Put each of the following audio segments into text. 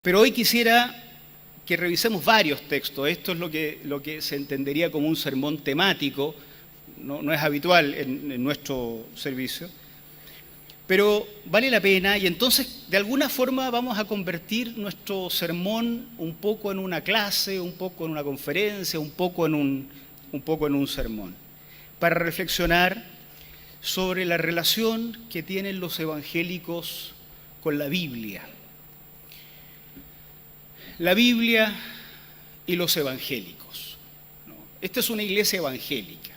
Pero hoy quisiera que revisemos varios textos. Esto es lo que se entendería como un sermón temático, no es habitual en nuestro servicio, pero vale la pena, y entonces de alguna forma vamos a convertir nuestro sermón un poco en una clase, un poco en una conferencia, un poco en un sermón, para reflexionar sobre la relación que tienen los evangélicos con la Biblia. La Biblia y los evangélicos, ¿no? Esta es una iglesia evangélica.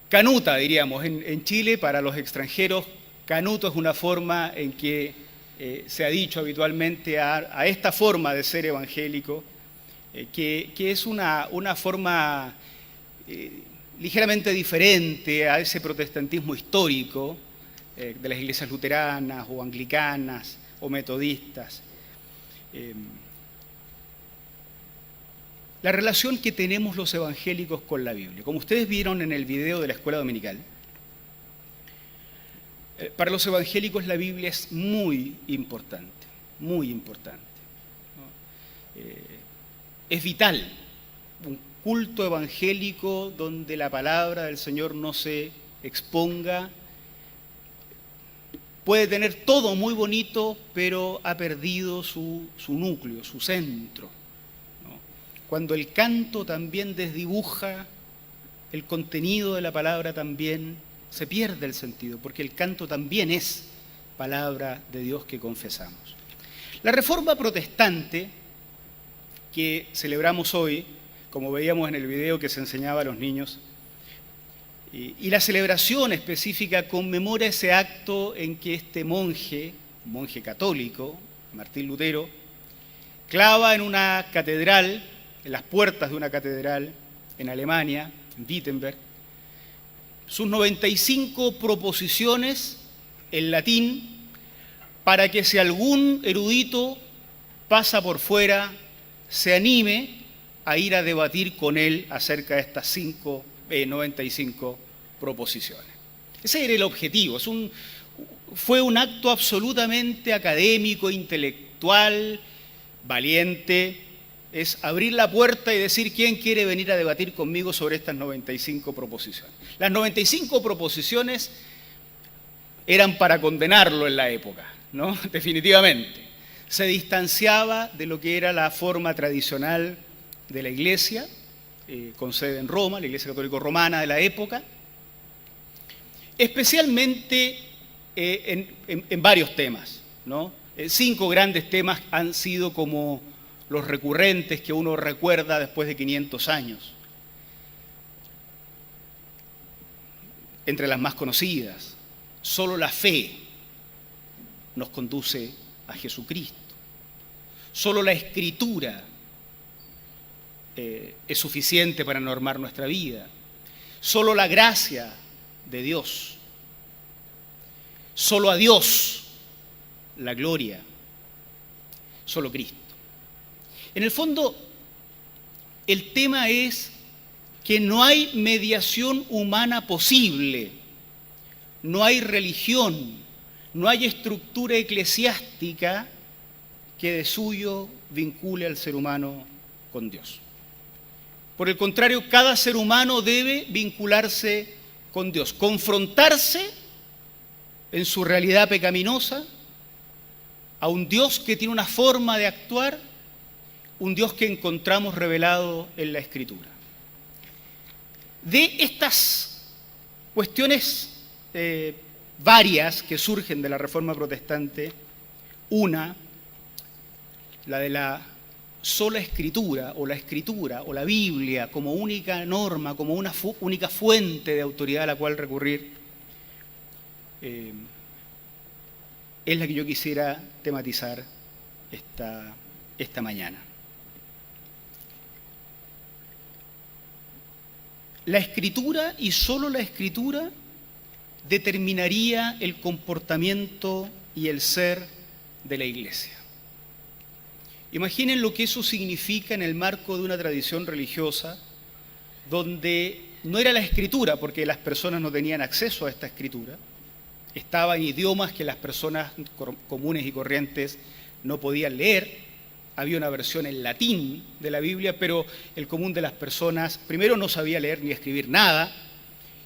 Canuta, diríamos, en Chile, para los extranjeros, canuto es una forma en que se ha dicho habitualmente a esta forma de ser evangélico, que es una forma ligeramente diferente a ese protestantismo histórico de las iglesias luteranas o anglicanas o metodistas. La relación que tenemos los evangélicos con la Biblia. Como ustedes vieron en el video de la escuela dominical, para los evangélicos la Biblia es muy importante, muy importante, ¿no? Es vital, un culto evangélico donde la palabra del Señor no se exponga. Puede tener todo muy bonito, pero ha perdido su núcleo, su centro, ¿no? Cuando el canto también desdibuja el contenido de la palabra, también se pierde el sentido, porque el canto también es palabra de Dios que confesamos. La Reforma Protestante, que celebramos hoy, como veíamos en el video que se enseñaba a los niños, y la celebración específica conmemora ese acto en que este monje católico, Martín Lutero, clava en una catedral, en las puertas de una catedral en Alemania, en Wittenberg, sus 95 proposiciones en latín para que si algún erudito pasa por fuera, se anime a ir a debatir con él acerca de estas 95 proposiciones. Ese era el objetivo. Fue un acto absolutamente académico, intelectual, valiente. Es abrir la puerta y decir quién quiere venir a debatir conmigo sobre estas 95 proposiciones. Las 95 proposiciones eran para condenarlo en la época, ¿no? Definitivamente. Se distanciaba de lo que era la forma tradicional de la Iglesia, con sede en Roma, la Iglesia Católica Romana de la época, especialmente en varios temas, ¿no? 5 grandes temas han sido como los recurrentes que uno recuerda después de 500 años. Entre las más conocidas, solo la fe nos conduce a Jesucristo. Solo la Escritura es suficiente para normar nuestra vida. Solo la gracia de Dios. Solo a Dios la gloria. Solo Cristo. En el fondo, el tema es que no hay mediación humana posible, no hay religión, no hay estructura eclesiástica que de suyo vincule al ser humano con Dios. Por el contrario, cada ser humano debe vincularse con Dios, confrontarse en su realidad pecaminosa a un Dios que tiene una forma de actuar, un Dios que encontramos revelado en la Escritura. De estas cuestiones varias que surgen de la Reforma Protestante, una, la de la sola Escritura o la Biblia como única norma, como una única fuente de autoridad a la cual recurrir, es la que yo quisiera tematizar esta mañana. La Escritura y solo la Escritura determinaría el comportamiento y el ser de la Iglesia. Imaginen lo que eso significa en el marco de una tradición religiosa donde no era la Escritura, porque las personas no tenían acceso a esta Escritura, estaba en idiomas que las personas comunes y corrientes no podían leer. Había una versión en latín de la Biblia, pero el común de las personas, primero, no sabía leer ni escribir nada,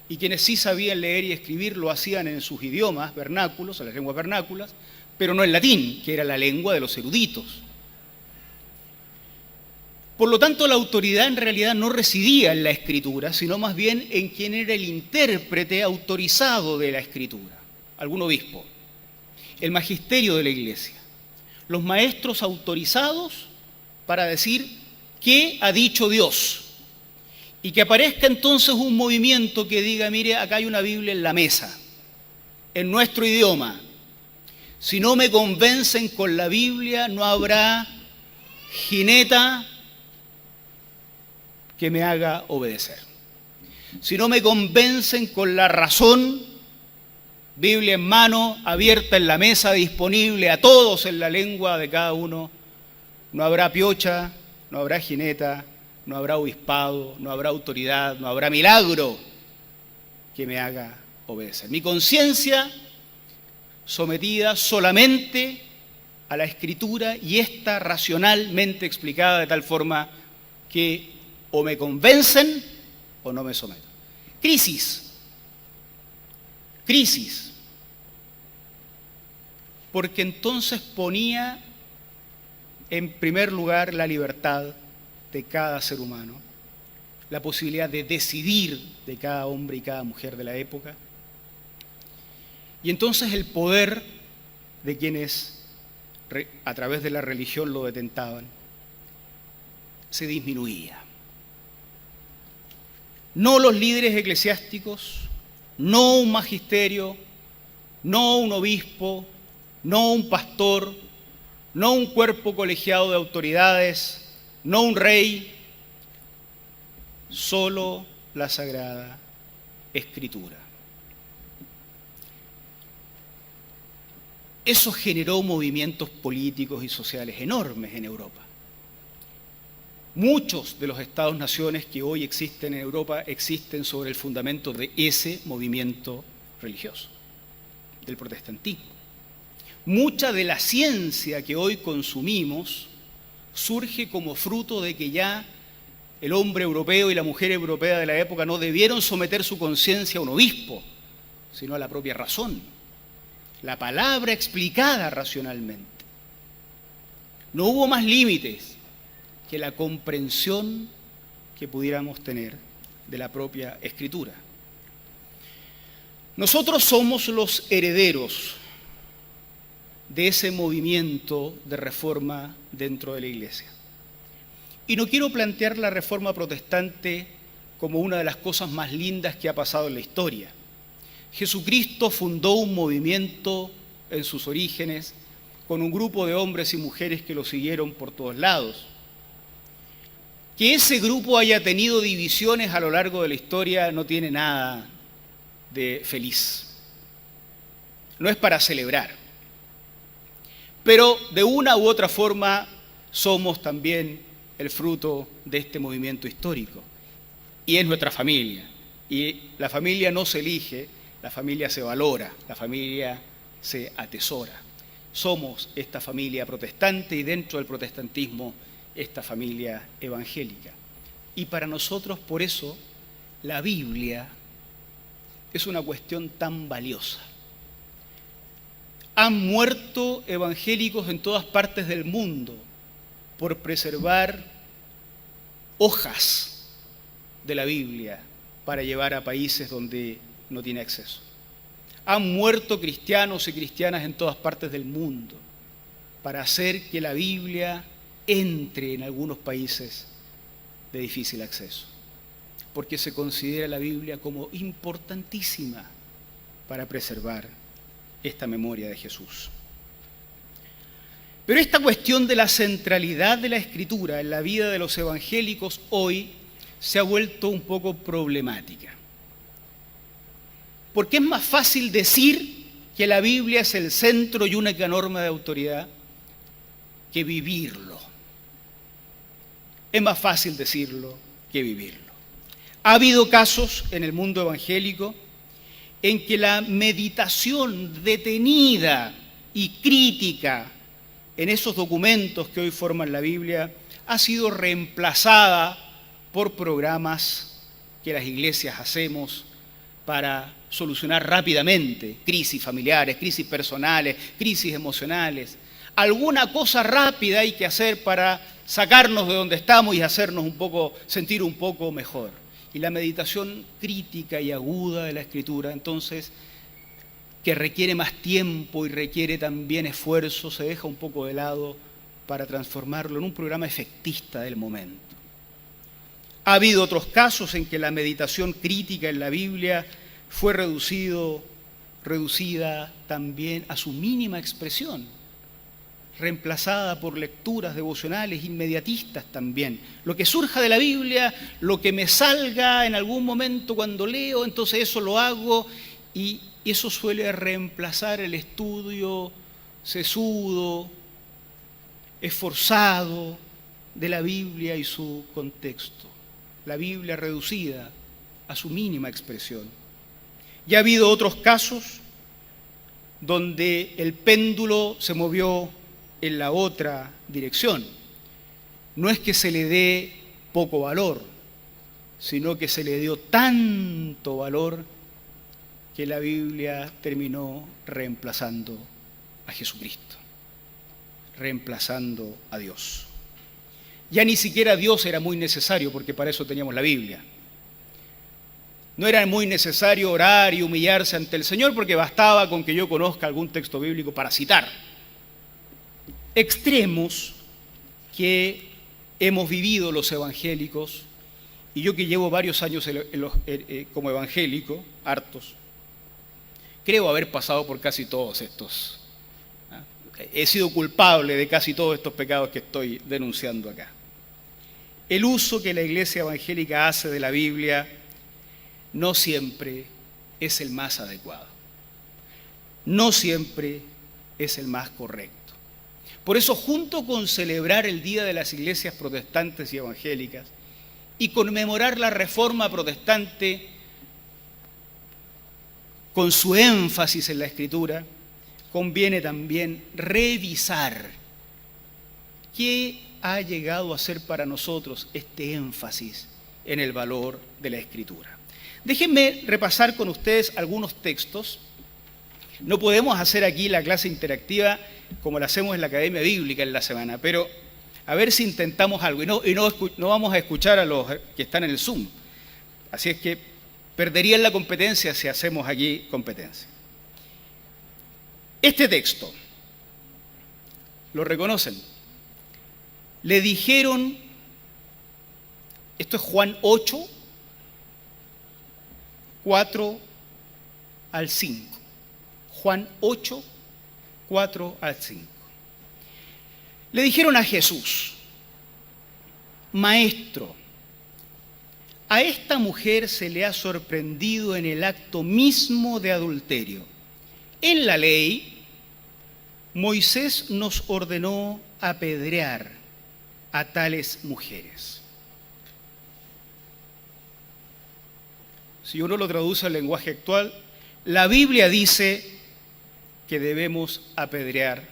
y quienes sí sabían leer y escribir lo hacían en sus idiomas vernáculos, en las lenguas vernáculas, pero no en latín, que era la lengua de los eruditos. Por lo tanto, la autoridad en realidad no residía en la escritura, sino más bien en quien era el intérprete autorizado de la escritura, algún obispo, el magisterio de la iglesia, los maestros autorizados para decir qué ha dicho Dios. Y que aparezca entonces un movimiento que diga, mire, acá hay una Biblia en la mesa, en nuestro idioma. Si no me convencen con la Biblia, no habrá jineta que me haga obedecer. Si no me convencen con la razón, Biblia en mano, abierta en la mesa, disponible a todos en la lengua de cada uno, no habrá piocha, no habrá jineta, no habrá obispado, no habrá autoridad, no habrá milagro que me haga obedecer. Mi conciencia sometida solamente a la Escritura y esta racionalmente explicada de tal forma que o me convencen o no me someto. Crisis. Porque entonces ponía en primer lugar la libertad de cada ser humano, la posibilidad de decidir de cada hombre y cada mujer de la época, y entonces el poder de quienes a través de la religión lo detentaban se disminuía. No los líderes eclesiásticos, no un magisterio, no un obispo, no un pastor, no un cuerpo colegiado de autoridades, no un rey, solo la Sagrada Escritura. Eso generó movimientos políticos y sociales enormes en Europa. Muchos de los estados-naciones que hoy existen en Europa existen sobre el fundamento de ese movimiento religioso, del protestantismo. Mucha de la ciencia que hoy consumimos surge como fruto de que ya el hombre europeo y la mujer europea de la época no debieron someter su conciencia a un obispo, sino a la propia razón, la palabra explicada racionalmente. No hubo más límites que la comprensión que pudiéramos tener de la propia Escritura. Nosotros somos los herederos de ese movimiento de reforma dentro de la Iglesia. Y no quiero plantear la reforma protestante como una de las cosas más lindas que ha pasado en la historia. Jesucristo fundó un movimiento en sus orígenes con un grupo de hombres y mujeres que lo siguieron por todos lados. Que ese grupo haya tenido divisiones a lo largo de la historia no tiene nada de feliz. No es para celebrar. Pero de una u otra forma somos también el fruto de este movimiento histórico. Y es nuestra familia. Y la familia no se elige, la familia se valora, la familia se atesora. Somos esta familia protestante y dentro del protestantismo esta familia evangélica. Y para nosotros, por eso, la Biblia es una cuestión tan valiosa. Han muerto evangélicos en todas partes del mundo por preservar hojas de la Biblia para llevar a países donde no tiene acceso. Han muerto cristianos y cristianas en todas partes del mundo para hacer que la Biblia entre en algunos países de difícil acceso, porque se considera la Biblia como importantísima para preservar esta memoria de Jesús. Pero esta cuestión de la centralidad de la Escritura en la vida de los evangélicos hoy se ha vuelto un poco problemática. Porque es más fácil decir que la Biblia es el centro y única norma de autoridad que vivirlo. Es más fácil decirlo que vivirlo. Ha habido casos en el mundo evangélico en que la meditación detenida y crítica en esos documentos que hoy forman la Biblia ha sido reemplazada por programas que las iglesias hacemos para solucionar rápidamente crisis familiares, crisis personales, crisis emocionales. Alguna cosa rápida hay que hacer para sacarnos de donde estamos y hacernos sentir un poco mejor. Y la meditación crítica y aguda de la Escritura, entonces, que requiere más tiempo y requiere también esfuerzo, se deja un poco de lado para transformarlo en un programa efectista del momento. Ha habido otros casos en que la meditación crítica en la Biblia fue reducida también a su mínima expresión, reemplazada por lecturas devocionales inmediatistas también. Lo que surja de la Biblia, lo que me salga en algún momento cuando leo, entonces eso lo hago, y eso suele reemplazar el estudio sesudo, esforzado de la Biblia y su contexto. La Biblia reducida a su mínima expresión. Ya ha habido otros casos donde el péndulo se movió en la otra dirección. No es que se le dé poco valor, sino que se le dio tanto valor que la Biblia terminó reemplazando a Jesucristo, reemplazando a Dios. Ya ni siquiera Dios era muy necesario, porque para eso teníamos la Biblia. No era muy necesario orar y humillarse ante el Señor, porque bastaba con que yo conozca algún texto bíblico para citar. Extremos que hemos vivido los evangélicos, y yo que llevo varios años como evangélico, hartos, creo haber pasado por casi todos estos. He sido culpable de casi todos estos pecados que estoy denunciando acá. El uso que la Iglesia evangélica hace de la Biblia no siempre es el más adecuado. No siempre es el más correcto. Por eso, junto con celebrar el Día de las Iglesias Protestantes y Evangélicas y conmemorar la Reforma Protestante con su énfasis en la Escritura, conviene también revisar qué ha llegado a ser para nosotros este énfasis en el valor de la Escritura. Déjenme repasar con ustedes algunos textos. No podemos hacer aquí la clase interactiva como la hacemos en la Academia Bíblica en la semana, pero a ver si intentamos algo. Y no vamos a escuchar a los que están en el Zoom. Así es que perderían la competencia si hacemos aquí competencia. Este texto, ¿lo reconocen? Le dijeron, esto es Juan 8, 4 al 5. Juan 8, 4 al 5. Le dijeron a Jesús: Maestro, a esta mujer se le ha sorprendido en el acto mismo de adulterio. En la ley, Moisés nos ordenó apedrear a tales mujeres. Si uno lo traduce al lenguaje actual, la Biblia dice que debemos apedrear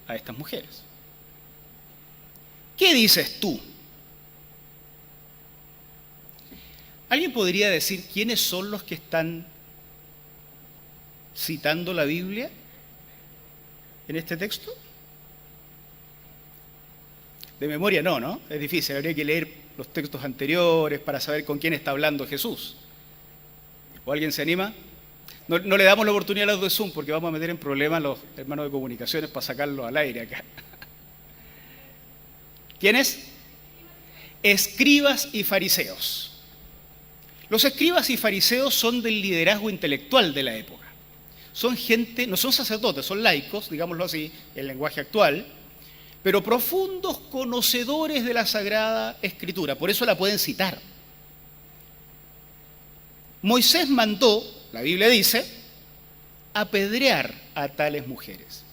a estas mujeres. ¿Qué dices tú? ¿Alguien podría decir quiénes son los que están citando la Biblia en este texto? De memoria no, es difícil, habría que leer los textos anteriores para saber con quién está hablando Jesús. ¿O alguien se anima? No le damos la oportunidad a los de Zoom porque vamos a meter en problemas a los hermanos de comunicaciones para sacarlos al aire acá. ¿Quiénes? Escribas y fariseos. Los escribas y fariseos son del liderazgo intelectual de la época. Son gente, no son sacerdotes, son laicos, digámoslo así, en lenguaje actual, pero profundos conocedores de la Sagrada Escritura, por eso la pueden citar. Moisés mandó, la Biblia dice, apedrear a tales mujeres.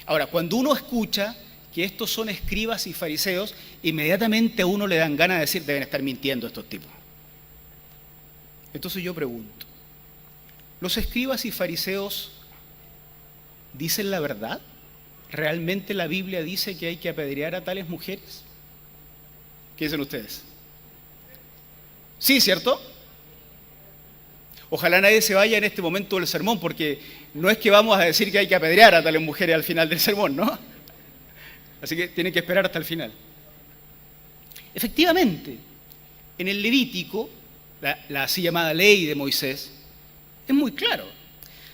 Ahora, cuando uno escucha que estos son escribas y fariseos, inmediatamente a uno le dan ganas de decir, deben estar mintiendo estos tipos. Entonces yo pregunto, ¿los escribas y fariseos dicen la verdad ¿realmente la Biblia dice que hay que apedrear a tales mujeres? ¿Qué dicen ustedes? Sí, ¿cierto? Ojalá nadie se vaya en este momento del sermón, porque no es que vamos a decir que hay que apedrear a tales mujeres al final del sermón, ¿no? Así que tienen que esperar hasta el final. Efectivamente, en el Levítico, la así llamada ley de Moisés, es muy claro.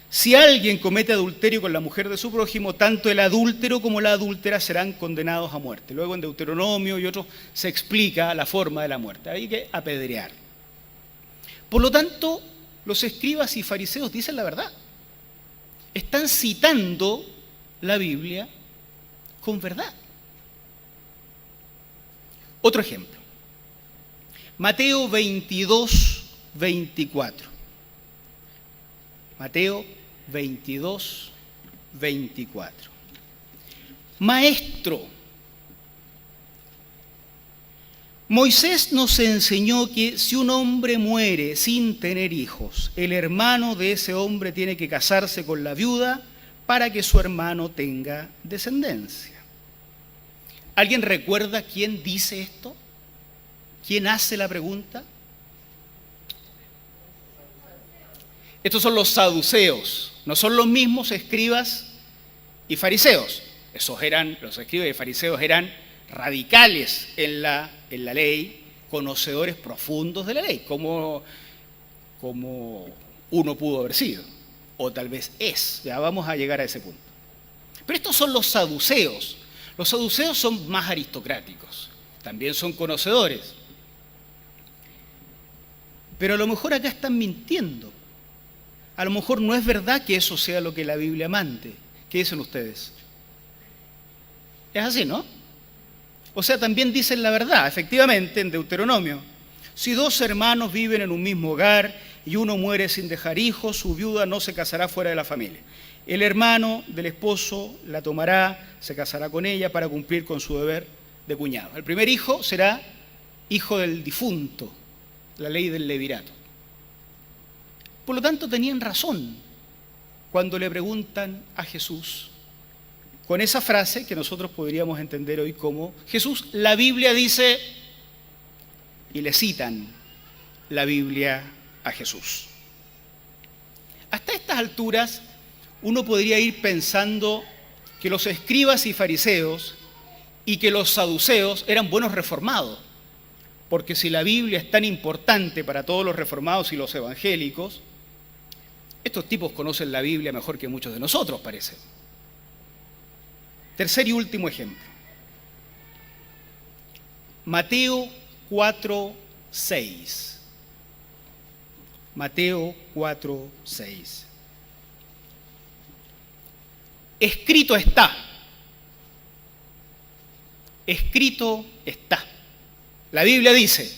Si alguien comete adulterio con la mujer de su prójimo, tanto el adúltero como la adúltera serán condenados a muerte. Luego en Deuteronomio y otros se explica la forma de la muerte. Hay que apedrear. Por lo tanto, los escribas y fariseos dicen la verdad. Están citando la Biblia con verdad. Otro ejemplo. Mateo 22, 24. Mateo 22, 24. Maestro, Moisés nos enseñó que si un hombre muere sin tener hijos, el hermano de ese hombre tiene que casarse con la viuda para que su hermano tenga descendencia. ¿Alguien recuerda quién dice esto? ¿Quién hace la pregunta? Estos son los saduceos, no son los mismos escribas y fariseos. Los escribas y fariseos eran radicales en la ley, conocedores profundos de la ley, como uno pudo haber sido, o tal vez es. Ya vamos a llegar a ese punto. Pero estos son los saduceos. Los saduceos son más aristocráticos, también son conocedores. Pero a lo mejor acá están mintiendo. A lo mejor no es verdad que eso sea lo que la Biblia mande. ¿Qué dicen ustedes? Es así, ¿no? O sea, también dicen la verdad, efectivamente, en Deuteronomio. Si dos hermanos viven en un mismo hogar y uno muere sin dejar hijos, su viuda no se casará fuera de la familia. El hermano del esposo la tomará, se casará con ella para cumplir con su deber de cuñado. El primer hijo será hijo del difunto, la ley del levirato. Por lo tanto, tenían razón cuando le preguntan a Jesús, con esa frase que nosotros podríamos entender hoy como: Jesús, la Biblia dice, y le citan la Biblia a Jesús. Hasta estas alturas, uno podría ir pensando que los escribas y fariseos y que los saduceos eran buenos reformados, porque si la Biblia es tan importante para todos los reformados y los evangélicos, estos tipos conocen la Biblia mejor que muchos de nosotros, parece. Tercer y último ejemplo. Mateo 4, 6. Mateo 4, 6. Escrito está. Escrito está. La Biblia dice: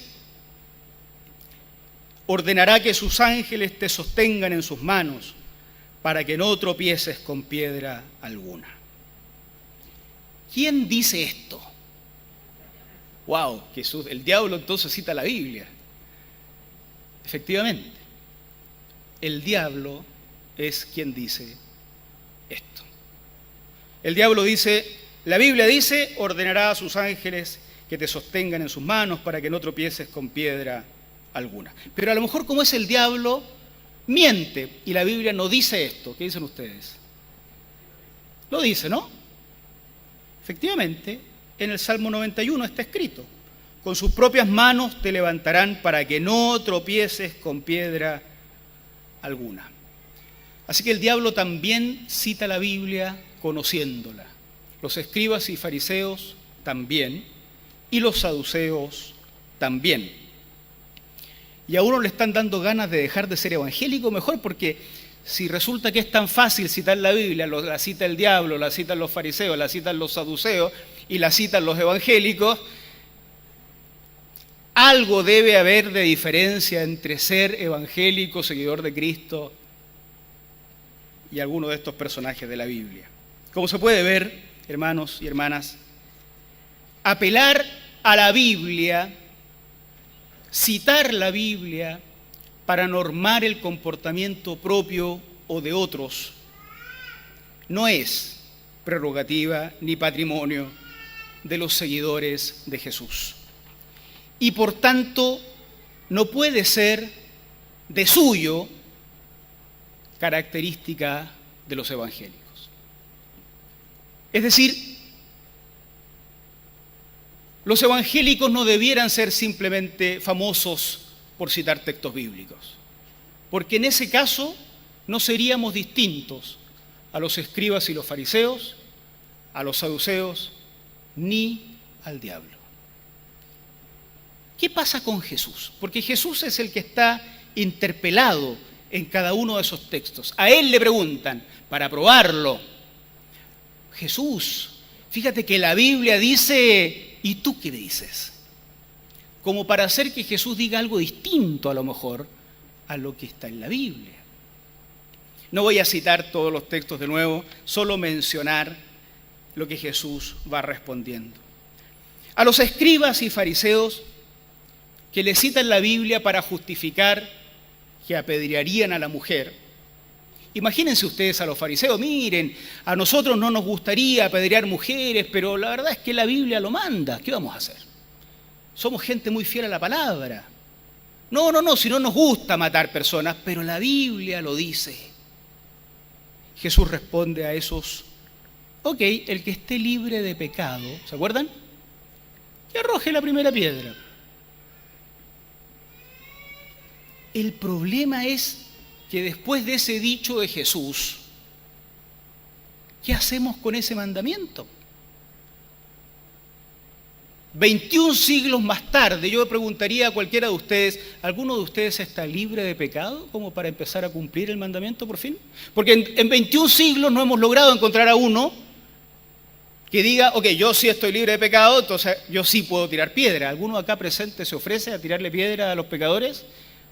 ordenará que sus ángeles te sostengan en sus manos para que no tropieces con piedra alguna. ¿Quién dice esto? ¡Wow! Jesús, el diablo entonces cita la Biblia. Efectivamente, el diablo es quien dice esto. El diablo dice, la Biblia dice, ordenará a sus ángeles que te sostengan en sus manos para que no tropieces con piedra alguna. Pero a lo mejor, como es el diablo, miente y la Biblia no dice esto. ¿Qué dicen ustedes? Lo dice, ¿no? Efectivamente, en el Salmo 91 está escrito: con sus propias manos te levantarán para que no tropieces con piedra alguna. Así que el diablo también cita la Biblia conociéndola. Los escribas y fariseos también, y los saduceos también. Y a uno le están dando ganas de dejar de ser evangélico, mejor, porque si resulta que es tan fácil citar la Biblia, la cita el diablo, la citan los fariseos, la citan los saduceos y la citan los evangélicos, algo debe haber de diferencia entre ser evangélico, seguidor de Cristo, y alguno de estos personajes de la Biblia. Como se puede ver, hermanos y hermanas, apelar a la Biblia, citar la Biblia para normar el comportamiento propio o de otros, no es prerrogativa ni patrimonio de los seguidores de Jesús. Y por tanto, no puede ser de suyo característica de los evangélicos. Es decir, los evangélicos no debieran ser simplemente famosos por citar textos bíblicos, porque en ese caso no seríamos distintos a los escribas y los fariseos, a los saduceos, ni al diablo. ¿Qué pasa con Jesús? Porque Jesús es el que está interpelado en cada uno de esos textos. A él le preguntan, para probarlo, Jesús, fíjate que la Biblia dice, ¿y tú qué dices? Como para hacer que Jesús diga algo distinto a lo mejor a lo que está en la Biblia. No voy a citar todos los textos de nuevo, solo mencionar lo que Jesús va respondiendo. A los escribas y fariseos que le citan la Biblia para justificar que apedrearían a la mujer. Imagínense ustedes a los fariseos, miren, a nosotros no nos gustaría apedrear mujeres, pero la verdad es que la Biblia lo manda, ¿qué vamos a hacer? Somos gente muy fiel a la palabra. No, si no nos gusta matar personas, pero la Biblia lo dice. Jesús responde a esos, ok, el que esté libre de pecado, ¿se acuerdan? Que arroje la primera piedra. El problema es que después de ese dicho de Jesús, ¿qué hacemos con ese mandamiento? 21 siglos más tarde, yo preguntaría a cualquiera de ustedes, ¿alguno de ustedes está libre de pecado como para empezar a cumplir el mandamiento por fin? Porque en 21 siglos no hemos logrado encontrar a uno que diga, ok, yo sí estoy libre de pecado, entonces yo sí puedo tirar piedra. ¿Alguno acá presente se ofrece a tirarle piedra a los pecadores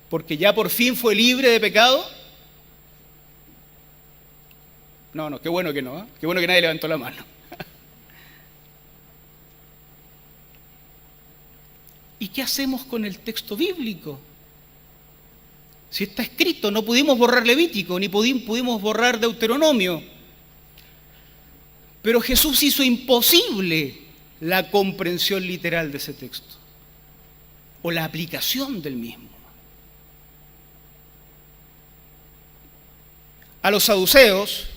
porque ya por fin fue libre de pecado? No, qué bueno que no, ¿eh? Qué bueno que nadie levantó la mano. ¿Y qué hacemos con el texto bíblico? Si está escrito, no pudimos borrar Levítico, ni pudimos borrar Deuteronomio. Pero Jesús hizo imposible la comprensión literal de ese texto, o la aplicación del mismo. A los saduceos,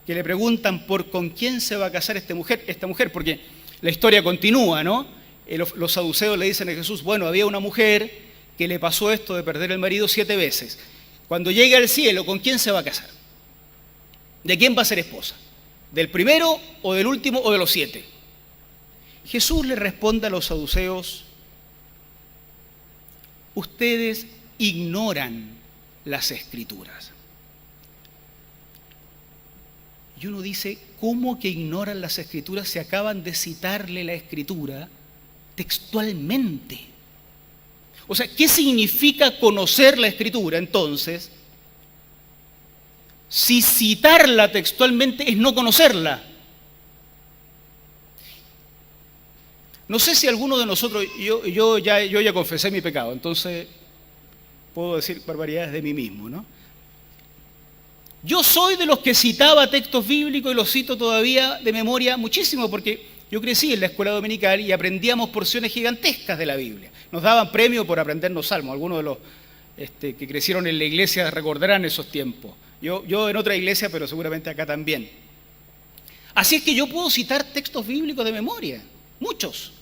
que le preguntan por con quién se va a casar esta mujer, porque la historia continúa, ¿no? Los saduceos le dicen a Jesús, bueno, había una mujer que le pasó esto de perder el marido 7 veces. Cuando llegue al cielo, ¿con quién se va a casar? ¿De quién va a ser esposa? ¿Del primero o del último o de los 7? Jesús le responde a los saduceos, ustedes ignoran las Escrituras. Y uno dice, ¿cómo que ignoran las Escrituras si acaban de citarle la Escritura textualmente? O sea, ¿qué significa conocer la Escritura entonces? Si citarla textualmente es no conocerla. No sé si alguno de nosotros, yo ya confesé mi pecado, entonces puedo decir barbaridades de mí mismo, ¿no? Yo soy de los que citaba textos bíblicos y los cito todavía de memoria muchísimo porque yo crecí en la escuela dominical y aprendíamos porciones gigantescas de la Biblia. Nos daban premio por aprendernos salmos. Algunos de los que crecieron en la iglesia recordarán esos tiempos. Yo en otra iglesia, pero seguramente acá también. Así es que yo puedo citar textos bíblicos de memoria, muchos.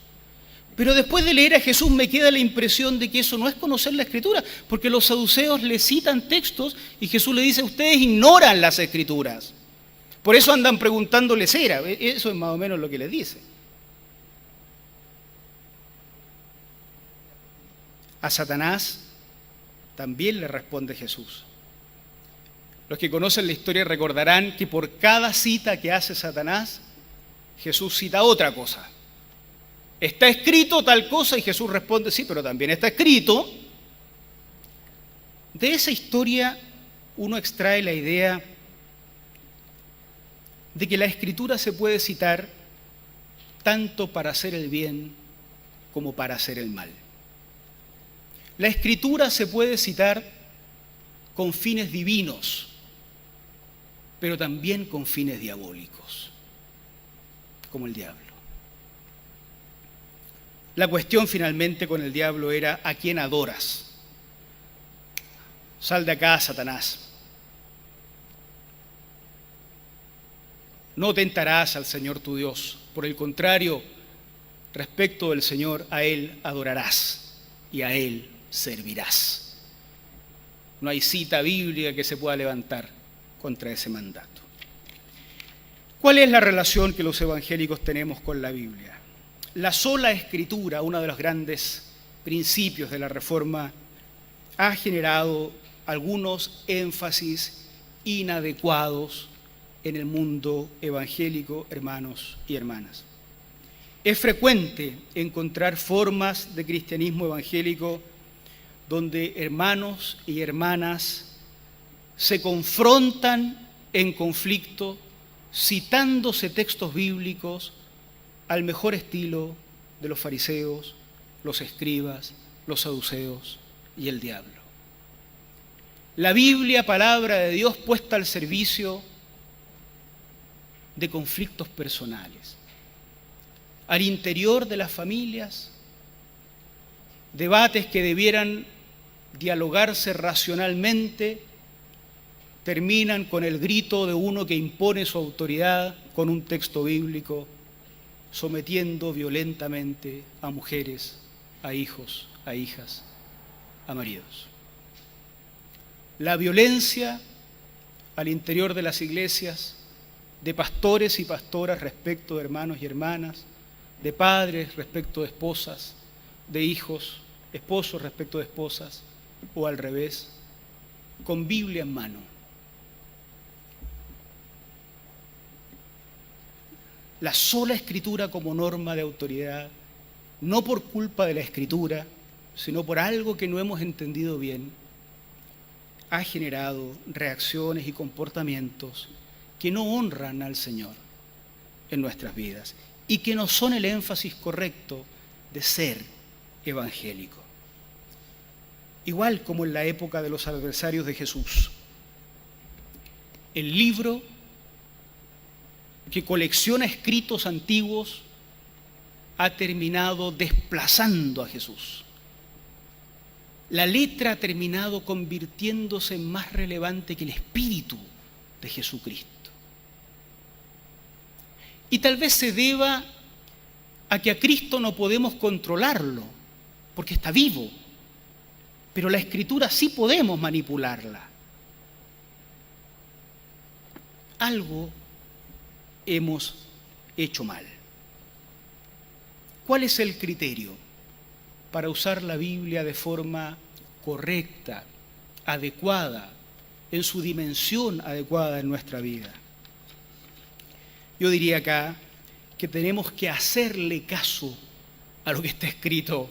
Pero después de leer a Jesús me queda la impresión de que eso no es conocer la Escritura, porque los saduceos le citan textos y Jesús le dice, ustedes ignoran las Escrituras. Por eso andan preguntándole cera. Eso es más o menos lo que les dice. A Satanás también le responde Jesús. Los que conocen la historia recordarán que por cada cita que hace Satanás, Jesús cita otra cosa. Está escrito tal cosa y Jesús responde, sí, pero también está escrito. De esa historia uno extrae la idea de que la Escritura se puede citar tanto para hacer el bien como para hacer el mal. La Escritura se puede citar con fines divinos, pero también con fines diabólicos. como el diablo. La cuestión finalmente con el diablo era: ¿a quién adoras? Sal de acá, Satanás. No tentarás al Señor tu Dios. Por el contrario, respecto del Señor, a Él adorarás y a Él servirás. No hay cita bíblica que se pueda levantar contra ese mandato. ¿Cuál es la relación que los evangélicos tenemos con la Biblia? La sola escritura, uno de los grandes principios de la Reforma, ha generado algunos énfasis inadecuados en el mundo evangélico, hermanos y hermanas. Es frecuente encontrar formas de cristianismo evangélico donde hermanos y hermanas se confrontan en conflicto, citándose textos bíblicos al mejor estilo de los fariseos, los escribas, los saduceos y el diablo. La Biblia, palabra de Dios, puesta al servicio de conflictos personales, al interior de las familias, debates que debieran dialogarse racionalmente, terminan con el grito de uno que impone su autoridad con un texto bíblico, sometiendo violentamente a mujeres, a hijos, a hijas, a maridos. La violencia al interior de las iglesias, de pastores y pastoras respecto de hermanos y hermanas, de padres respecto de esposas, de hijos, esposos respecto de esposas, o al revés, con Biblia en mano. La sola escritura como norma de autoridad, no por culpa de la escritura, sino por algo que no hemos entendido bien, ha generado reacciones y comportamientos que no honran al Señor en nuestras vidas y que no son el énfasis correcto de ser evangélico. Igual como en la época de los adversarios de Jesús, el libro que colecciona escritos antiguos ha terminado desplazando a Jesús. La letra ha terminado convirtiéndose en más relevante que el espíritu de Jesucristo. Y tal vez se deba a que a Cristo no podemos controlarlo, porque está vivo, pero la Escritura sí podemos manipularla. Algo hemos hecho mal. ¿Cuál es el criterio para usar la Biblia de forma correcta, adecuada, en su dimensión adecuada en nuestra vida? Yo diría acá que tenemos que hacerle caso a lo que está escrito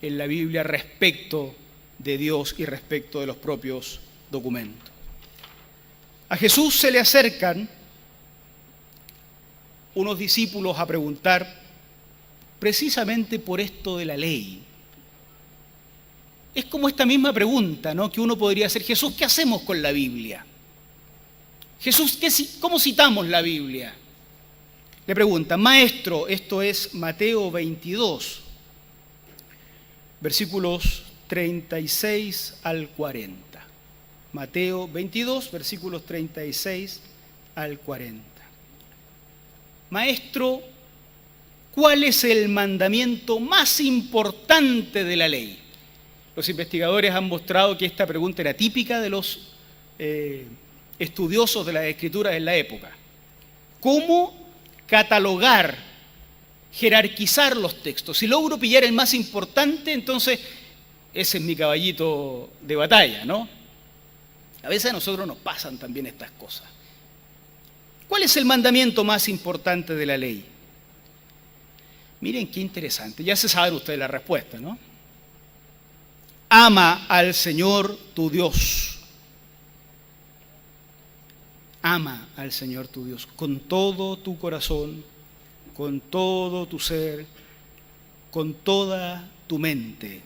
en la Biblia respecto de Dios y respecto de los propios documentos. A Jesús se le acercan unos discípulos a preguntar precisamente por esto de la ley. Es como esta misma pregunta, ¿no?, que uno podría hacer: Jesús, ¿qué hacemos con la Biblia? Jesús, ¿cómo citamos la Biblia? Le preguntan: Maestro, esto es Mateo 22, versículos 36 al 40. Mateo 22, versículos 36 al 40. Maestro, ¿cuál es el mandamiento más importante de la ley? Los investigadores han mostrado que esta pregunta era típica de los estudiosos de las Escrituras en la época. ¿Cómo catalogar, jerarquizar los textos? Si logro pillar el más importante, entonces ese es mi caballito de batalla, ¿no? A veces a nosotros nos pasan también estas cosas. ¿Cuál es el mandamiento más importante de la ley? Miren qué interesante, ya se saben ustedes la respuesta, ¿no? Ama al Señor tu Dios. Ama al Señor tu Dios con todo tu corazón, con todo tu ser, con toda tu mente,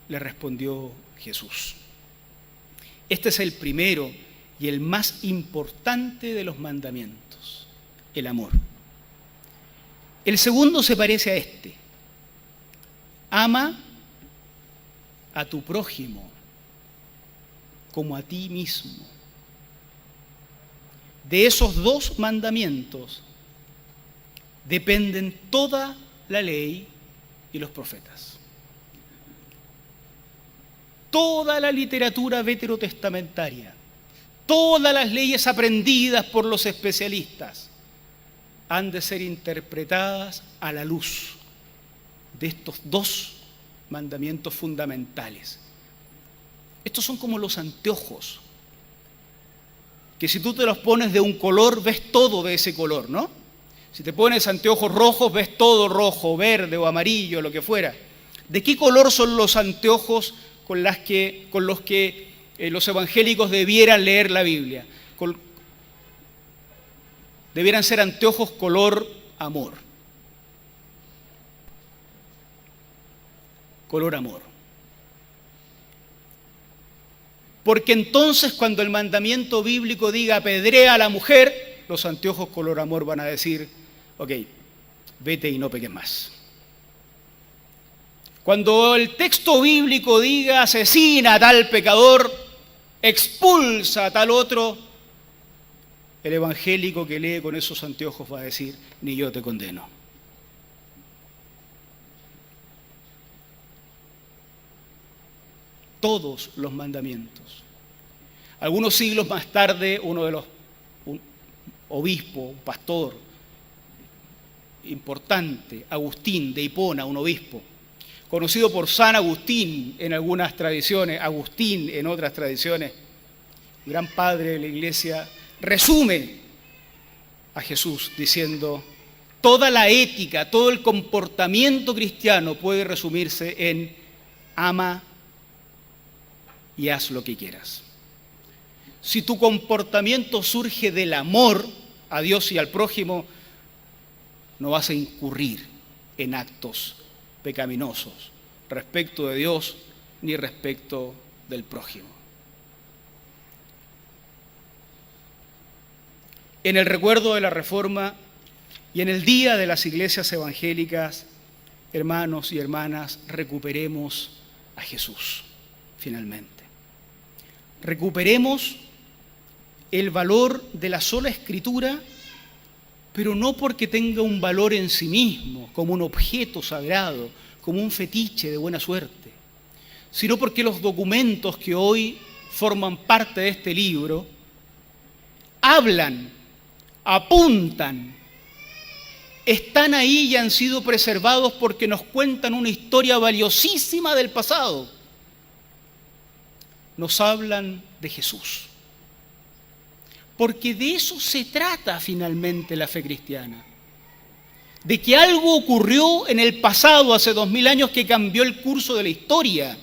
le respondió Jesús. Este es el primero y el más importante de los mandamientos, el amor. El segundo se parece a este. Ama a tu prójimo como a ti mismo. De esos dos mandamientos dependen toda la ley y los profetas. Toda la literatura veterotestamentaria, todas las leyes aprendidas por los especialistas han de ser interpretadas a la luz de estos dos mandamientos fundamentales. Estos son como los anteojos, que si tú te los pones de un color, ves todo de ese color, ¿no? Si te pones anteojos rojos, ves todo rojo, verde o amarillo, lo que fuera. ¿De qué color son los anteojos con los que los evangélicos debieran leer la Biblia? Debieran ser anteojos color amor. Color amor. Porque entonces cuando el mandamiento bíblico diga apedrea a la mujer, los anteojos color amor van a decir, ok, vete y no peques más. Cuando el texto bíblico diga asesina a tal pecador, expulsa a tal otro, el evangélico que lee con esos anteojos va a decir, ni yo te condeno. Todos los mandamientos. Algunos siglos más tarde, un obispo, un pastor importante, Agustín de Hipona, un obispo, conocido por San Agustín en algunas tradiciones, Agustín en otras tradiciones, gran padre de la Iglesia, resume a Jesús diciendo, toda la ética, todo el comportamiento cristiano puede resumirse en ama y haz lo que quieras. Si tu comportamiento surge del amor a Dios y al prójimo, no vas a incurrir en actos pecaminosos respecto de Dios ni respecto del prójimo. En el recuerdo de la Reforma y en el día de las iglesias evangélicas, hermanos y hermanas, recuperemos a Jesús, finalmente. Recuperemos el valor de la sola Escritura, pero no porque tenga un valor en sí mismo, como un objeto sagrado, como un fetiche de buena suerte, sino porque los documentos que hoy forman parte de este libro hablan, apuntan, están ahí y han sido preservados porque nos cuentan una historia valiosísima del pasado. Nos hablan de Jesús. Porque de eso se trata finalmente la fe cristiana. De que algo ocurrió en el pasado, hace 2000 años, que cambió el curso de la historia.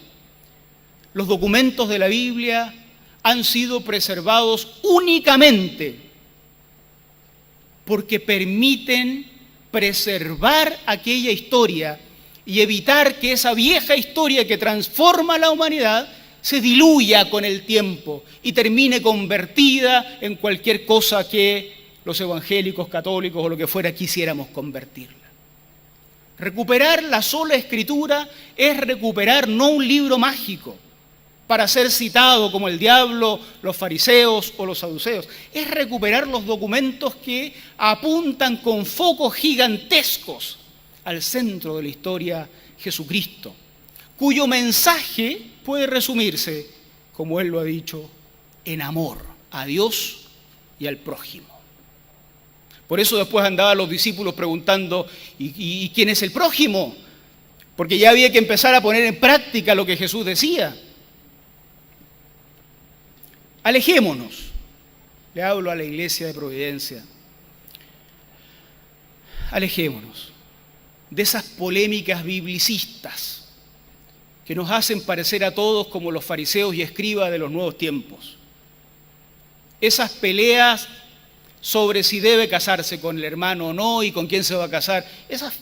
Los documentos de la Biblia han sido preservados únicamente porque permiten preservar aquella historia y evitar que esa vieja historia que transforma a la humanidad se diluya con el tiempo y termine convertida en cualquier cosa que los evangélicos, católicos o lo que fuera quisiéramos convertirla. Recuperar la sola Escritura es recuperar no un libro mágico para ser citado como el diablo, los fariseos o los saduceos. Es recuperar los documentos que apuntan con focos gigantescos al centro de la historia, Jesucristo, cuyo mensaje puede resumirse, como él lo ha dicho, en amor a Dios y al prójimo. Por eso después andaban los discípulos preguntando, ¿y quién es el prójimo? Porque ya había que empezar a poner en práctica lo que Jesús decía. Alejémonos, le hablo a la Iglesia de Providencia, alejémonos de esas polémicas biblicistas que nos hacen parecer a todos como los fariseos y escribas de los nuevos tiempos. Esas peleas sobre si debe casarse con el hermano o no y con quién se va a casar, esas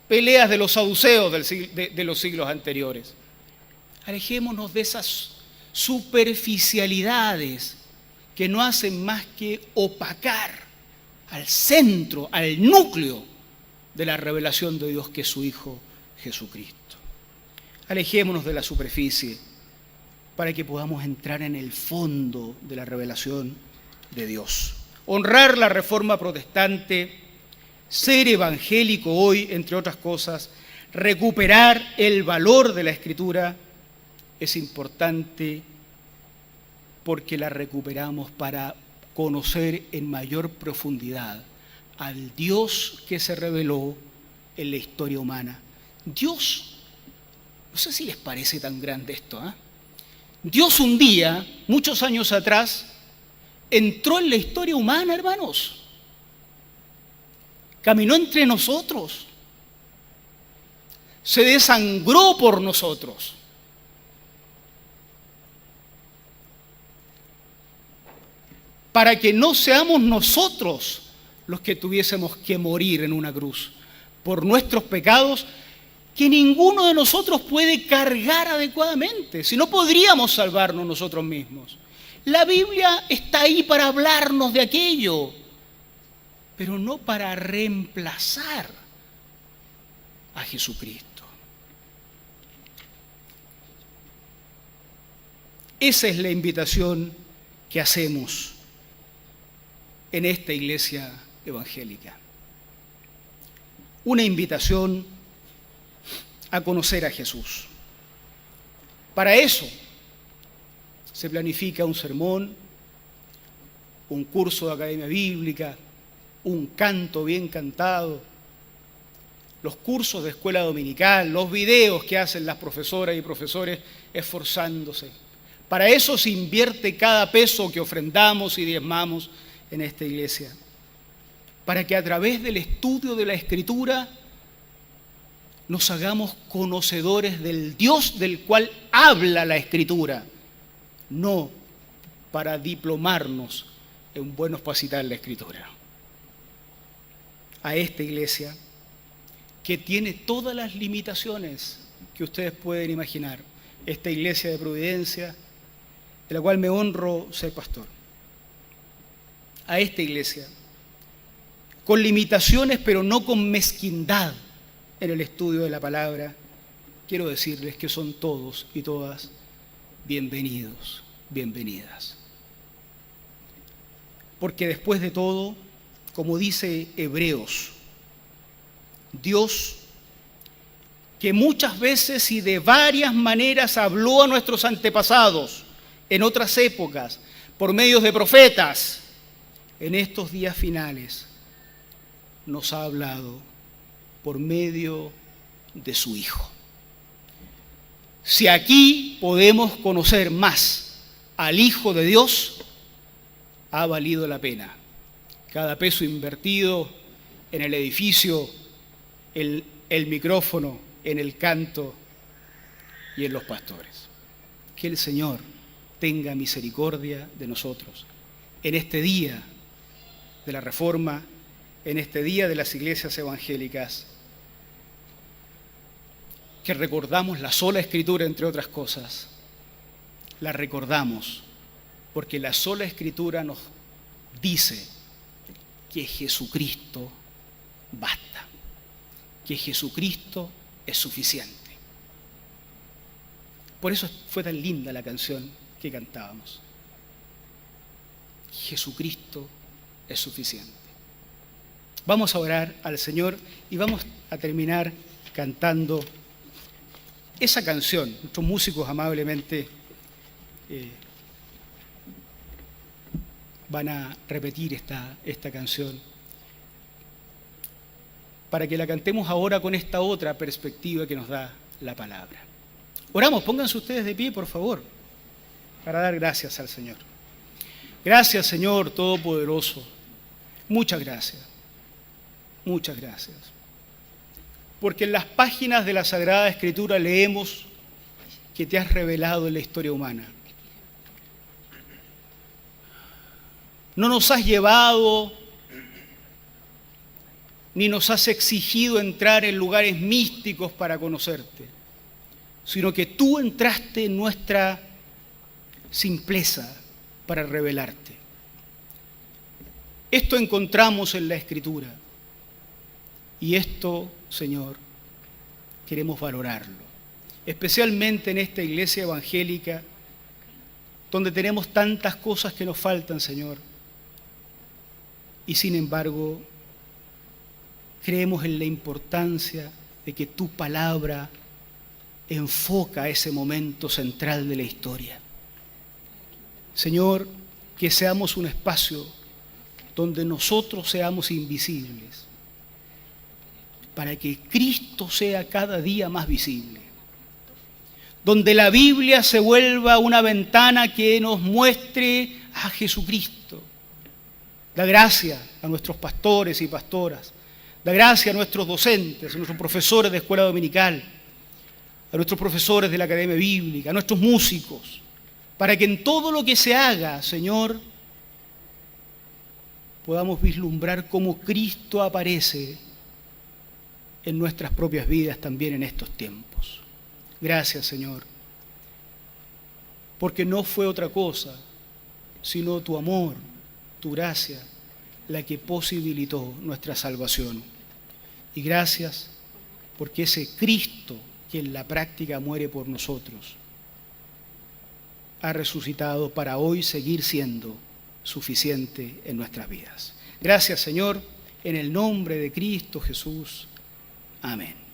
peleas de los saduceos de los siglos anteriores. Alejémonos de esas superficialidades que no hacen más que opacar al centro, al núcleo de la revelación de Dios, que es su Hijo Jesucristo. Alejémonos de la superficie para que podamos entrar en el fondo de la revelación de Dios. Honrar la Reforma Protestante, ser evangélico hoy, entre otras cosas, recuperar el valor de la Escritura, es importante porque la recuperamos para conocer en mayor profundidad al Dios que se reveló en la historia humana. Dios, no sé si les parece tan grande esto, ¿eh? Dios un día, muchos años atrás, entró en la historia humana, hermanos. Caminó entre nosotros. Se desangró por nosotros. Para que no seamos nosotros los que tuviésemos que morir en una cruz por nuestros pecados, que ninguno de nosotros puede cargar adecuadamente, si no podríamos salvarnos nosotros mismos. La Biblia está ahí para hablarnos de aquello, pero no para reemplazar a Jesucristo. Esa es la invitación que hacemos en esta iglesia evangélica. Una invitación a conocer a Jesús. Para eso se planifica un sermón, un curso de academia bíblica, un canto bien cantado, los cursos de escuela dominical, los videos que hacen las profesoras y profesores esforzándose. Para eso se invierte cada peso que ofrendamos y diezmamos en esta iglesia, para que a través del estudio de la Escritura nos hagamos conocedores del Dios del cual habla la Escritura, no para diplomarnos en buenos para citar la Escritura. A esta iglesia, que tiene todas las limitaciones que ustedes pueden imaginar, esta iglesia de Providencia, de la cual me honro ser pastor. A esta iglesia, con limitaciones pero no con mezquindad en el estudio de la palabra, quiero decirles que son todos y todas bienvenidos, bienvenidas. Porque después de todo, como dice Hebreos, Dios, que muchas veces y de varias maneras habló a nuestros antepasados en otras épocas, por medios de profetas, en estos días finales nos ha hablado por medio de su Hijo. Si aquí podemos conocer más al Hijo de Dios, ha valido la pena. Cada peso invertido en el edificio, el micrófono, en el canto y en los pastores. Que el Señor tenga misericordia de nosotros en este día de la Reforma, en este día de las iglesias evangélicas, que recordamos la sola Escritura, entre otras cosas. La recordamos porque la sola Escritura nos dice que Jesucristo basta, que Jesucristo es suficiente. Por eso fue tan linda la canción que cantábamos. Jesucristo es suficiente. Vamos a orar al Señor y vamos a terminar cantando esa canción. Nuestros músicos amablemente van a repetir esta canción para que la cantemos ahora con esta otra perspectiva que nos da la palabra. Oramos, pónganse ustedes de pie, por favor, para dar gracias al Señor. Gracias, Señor Todopoderoso. Muchas gracias. Muchas gracias. Porque en las páginas de la Sagrada Escritura leemos que te has revelado en la historia humana. No nos has llevado ni nos has exigido entrar en lugares místicos para conocerte, sino que tú entraste en nuestra simpleza para revelarte. Esto encontramos en la Escritura. Y esto, Señor, queremos valorarlo, especialmente en esta iglesia evangélica, donde tenemos tantas cosas que nos faltan, Señor. Y sin embargo, creemos en la importancia de que tu palabra enfoca ese momento central de la historia. Señor, que seamos un espacio donde nosotros seamos invisibles, para que Cristo sea cada día más visible, donde la Biblia se vuelva una ventana que nos muestre a Jesucristo. Da gracia a nuestros pastores y pastoras, da gracia a nuestros docentes, a nuestros profesores de escuela dominical, a nuestros profesores de la Academia Bíblica, a nuestros músicos, para que en todo lo que se haga, Señor, podamos vislumbrar cómo Cristo aparece en nuestras propias vidas también en estos tiempos. Gracias, Señor, porque no fue otra cosa, sino tu amor, tu gracia, la que posibilitó nuestra salvación. Y gracias porque ese Cristo que en la práctica muere por nosotros, ha resucitado para hoy seguir siendo suficiente en nuestras vidas. Gracias, Señor, en el nombre de Cristo Jesús. Amén.